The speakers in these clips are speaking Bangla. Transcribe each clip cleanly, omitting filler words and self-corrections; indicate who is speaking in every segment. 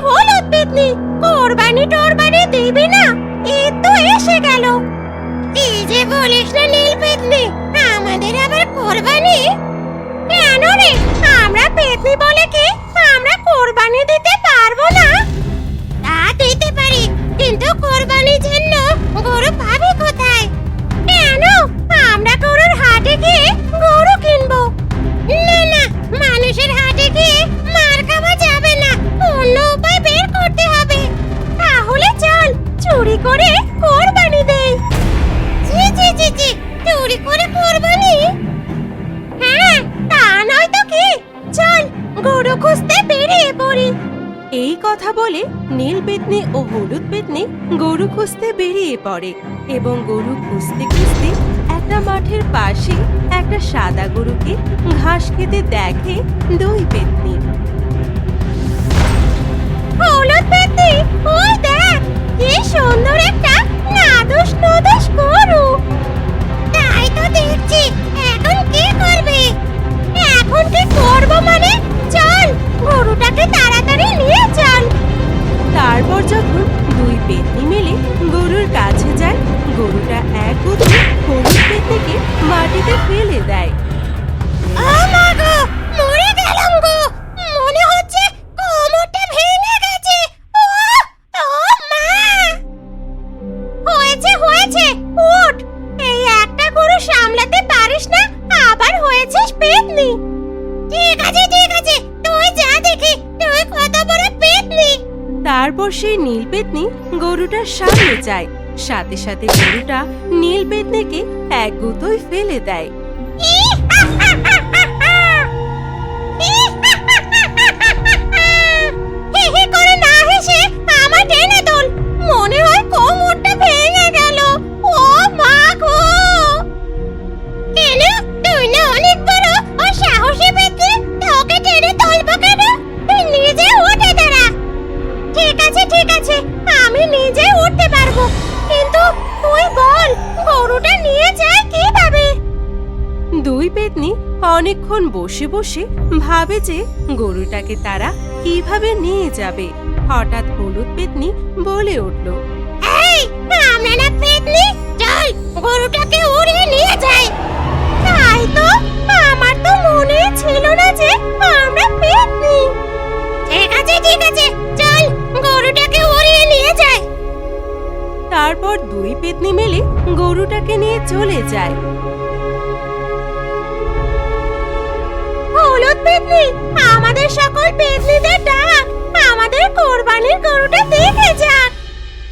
Speaker 1: হলুদ পেতনি, কোরবানি টোরবানি দিবি না? এই তো এসে গেল। এই যে বলিস না নীল পেতনি, আমাদের আবার কোরবানি? কেন রে, আমরা পেতনি বলে কি আমরা কোরবানি দিতে পারবো না? তা দিতে পারি, কিন্তু কোরবানির জন্য গরু পাবি কোথায়? কেন, আমরা গরুর হাটে গিয়ে গরু কিনবো। না না, মানুষের হাটে গিয়ে মার খাওয়া যাবে না, অন্য উপায় বের করতে হবে। তাহলে চল চুরি করে কোরবানি দেই। জি জি জি জি, চুরি করে কোরবানি? হ্যাঁ, তা নয় তো কি, চল গরু খুঁজতে বেরিয়ে পড়ি।
Speaker 2: এই কথা বলে নীল পেতনি ও হলুদ পেতনি গরু খুঁজতে বেরিয়ে পড়ে এবং গরু খুঁজতে খুঁজতে একটা মাঠের পাশে একটা সাদা গরুকে ঘাস খেতে দেখে দুই পেতনি।
Speaker 1: হলুদ পেতনি, ওই দেখ কি সুন্দর একটা নাদুস নুদুস গরু। তাই তো দেখছি, এখন কি করবে? এখন কি করব মানে? চল গরুটাকে তাড়াতাড়ি নিয়ে চল।
Speaker 2: তারপর যখন দুই পেতনি মিলে গরুর কাছে যায়, গরুটা এক গুঁতো হলুদ পেতনিকে মাটিতে ফেলে দেয়।
Speaker 1: ও মা গো, মরে গেলাম গো, মনে হচ্ছে কোমরটা ভেঙে গেছে। ও ও মা! হয়েছে হয়েছে, উঠ। এই একটা গরু সামলাতে পারিস না, আবার হয়েছিস পেতনি। ঠিক আছে ঠিক আছে, তুই যা দেখি তুই কত বড় পেতনি।
Speaker 2: তারপর সেই নীল পেতনি গরুটার সামনে যায়, সাথে সাথে গরুটা নীল পেতনিকে এক গুঁতোয় ফেলে দেয়।
Speaker 1: হি হি করে না হেসে আমার টেনে তোল, মনে হয় কোমরটা ভেঙে গেল। ও মা গো! কেন, তুই না অনেক বড় ও সাহসী পেতনি, তোকে টেনে তুলবো কেন? তুই নিজে উঠে দাঁড়া। ঠিক আছে, আমি নিজে উঠতে পারবো, কিন্তু তুই বল গরুটা নিয়ে যায় কিভাবে?
Speaker 2: দুই পেতনি অনেকক্ষণ বসে বসে ভাবে যে গরুটাকে তারা কিভাবে নিয়ে যাবে। হঠাৎ হলুদ পেতনি বলে উঠল,
Speaker 1: এই, আমরা না পেতনি, চল গরুটাকে উড়িয়ে নিয়ে যাই। তাই তো, আমার তো মনে ছিল না যে আমরা পেতনি। ঠিক আছে, চল গরুটাকে উড়িয়ে নিয়ে যাই।
Speaker 2: তারপর দুই পেতনি মিলে গরুটাকে নিয়ে চলে যায়।
Speaker 1: হলুদ পেতনি, আমাদের সকল পেতনিদের ডাক, আমাদের কোরবানির গরুটা দেখে যাক।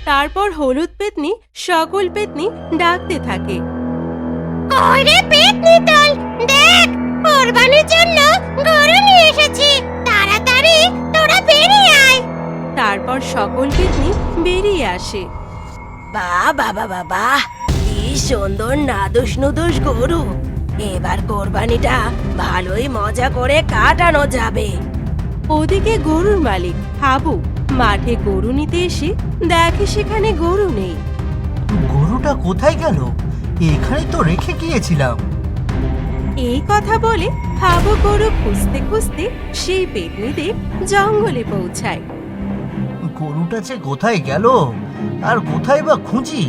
Speaker 2: তারপর হলুদ পেতনি সকল পেতনি ডাকতে থাকে।
Speaker 1: কই রে পেতনি দল, দেখ কোরবানির জন্য গরু নিয়ে এসেছি, তাড়াতাড়ি তোরা বেরিয়ে আয়।
Speaker 2: তারপর সকল পেতনি বেরিয়ে আসে।
Speaker 3: বাবা, কি সুন্দর নাদুস নুদুস গরু। এবার কোরবানিটা ভালোই মজা করে কাটানো যাবে।
Speaker 2: ওদিকে গরুর মালিক হাবু মাঠে গরু নিতে এসে দেখে সেখানে গরু নেই।
Speaker 4: গরুটা কোথায় গেল? এখানে তো রেখে গিয়েছিলাম।
Speaker 2: এই কথা বলে হাবু গরু খুঁজতে খুঁজতে সেই পেতনিদের জঙ্গলে পৌঁছায়।
Speaker 4: গরুটা যে কোথায় গেল আর কোথায় বা খুঁজি?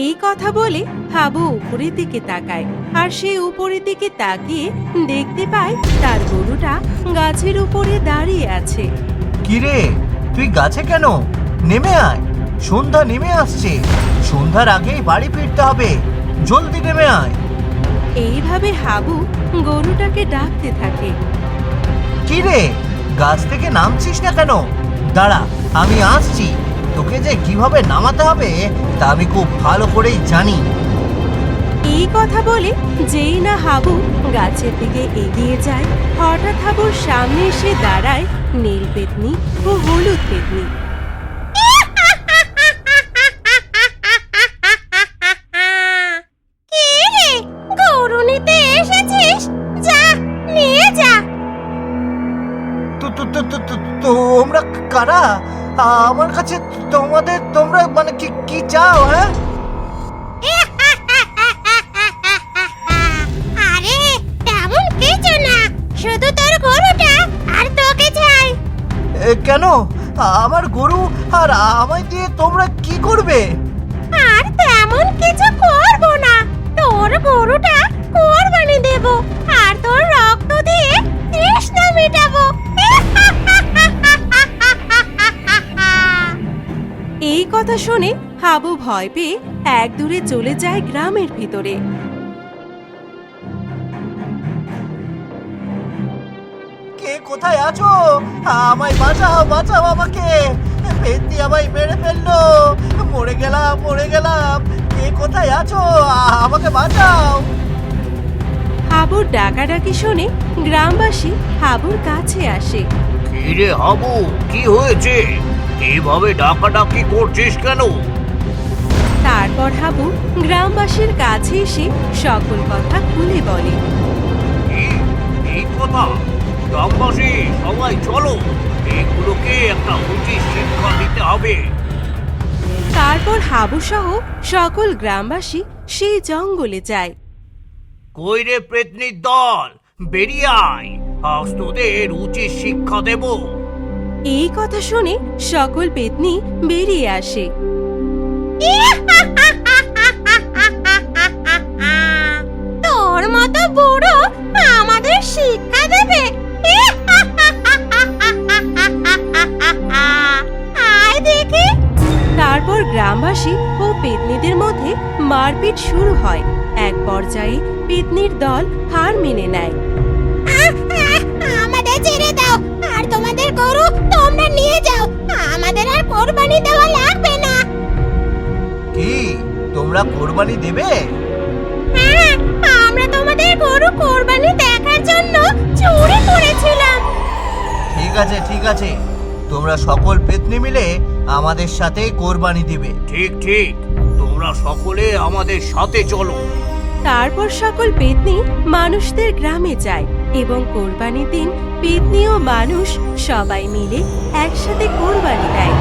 Speaker 2: এই কথা বলে হাবু উপরের দিকে তাকায়, আর সে উপরের দিকে তাকিয়ে দেখতে পায় তার গরুটা গাছের উপরে দাঁড়িয়ে আছে।
Speaker 4: কিরে, তুই গাছে কেন? নেমে আয়, সন্ধ্যা নেমে আসছে। সন্ধ্যার আগেই বাড়ি ফিরতে হবে, জলদি নেমে আয়।
Speaker 2: এইভাবে হাবু গরুটাকে ডাকতে থাকে।
Speaker 4: কিরে, গাছ থেকে নামছিস না কেন? দাঁড়া, আমি আসছি। তোকে যে কিভাবে নামাতে হবে তা আমি খুব ভালো করেই জানি।
Speaker 2: এই কথা বলে যেই না হাবু গাছের দিকে এগিয়ে যায়, হঠাৎ হাবুর সামনে এসে দাঁড়ায় নীল পেতনি ও হলুদ পেতনি।
Speaker 1: কি রে, গরু নিতে এসেছিস? যা নিয়ে যা।
Speaker 4: তোমরা কারা? আমার কাছে তোমরা মানে কি চাও? হ্যাঁ,
Speaker 1: আরে তেমন কিছু না, শুধু তোর গরুটা আর তোকে চাই।
Speaker 4: কেন? আমার গরু আর আমায় দিয়ে তোমরা কি করবে?
Speaker 1: আর তেমন কিছু করব না, তোর গরুটা কোরবানি দেব আর তোর রক্ত দিয়ে তৃষ্ণা মেটাবো।
Speaker 2: এই কথা শুনে হাবু ভয় পেয়ে এক দূরে চলে যায় গ্রামের ভিতরে।
Speaker 4: কে কোথায় আছো? আমায় বাঁচাও, বাঁচাও আমাকে! পেতনি আমায় মেরে ফেললো। মরে গেলাম, মরে গেলাম। কে কোথায় আছো? আমাকে বাঁচাও!
Speaker 2: হাবুর ডাকাডাকি শুনে গ্রামবাসী হাবুর কাছে আসে।
Speaker 5: কি রে হাবু, কি হয়েছে? এভাবে ডাকাডাকি করছিস কেন?
Speaker 2: তারপর হাবু গ্রামবাসীর কাছে এসে সকল কথা খুলে বলে।
Speaker 5: এই কথা? গ্রামবাসী সবাই চলো, এগুলোকে একটা উচিত শিক্ষা দিতে হবে।
Speaker 2: তারপর হাবু সহ সকল গ্রামবাসী সেই জঙ্গলে যায়।
Speaker 5: কই রে প্রেতনির দল, বেরিয়ে আয়, আজ তোদের উচিত শিক্ষা দেব।
Speaker 2: এই কথা শুনে সকল পেতনি বেরিয়ে আসে।
Speaker 1: তোর মতো বুড়ো আমাদের শিক্ষা দেবে? আয় দেখি।
Speaker 2: তারপর গ্রামবাসী ও পেতনিদের মধ্যে মারপিট শুরু হয়। এক পর্যায়ে পেতনির দল হার মেনে নেয়।
Speaker 1: আমাদের ছেড়ে দাও আর তোমাদের গরু তোমরা নিয়ে যাও, আমাদের আর কোরবানি দেওয়া লাগবে না।
Speaker 4: কি তোমরা কোরবানি দেবে?
Speaker 1: হ্যাঁ, আমরা তোমাদের গরু কোরবানি দেখার জন্য চুরি করেছিলাম।
Speaker 4: ঠিক আছে, ঠিক আছে, তোমরা সকল পেতনি মিলে আমাদের সাথে কোরবানি দিবে।
Speaker 5: ঠিক ঠিক, তোমরা সকলে আমাদের সাথে চলো।
Speaker 2: তারপর সকল পেতনি মানুষদের গ্রামে যায় এবং কোরবানির দিন পেতনি ও মানুষ সবাই মিলে একসাথে কোরবানি দেয়।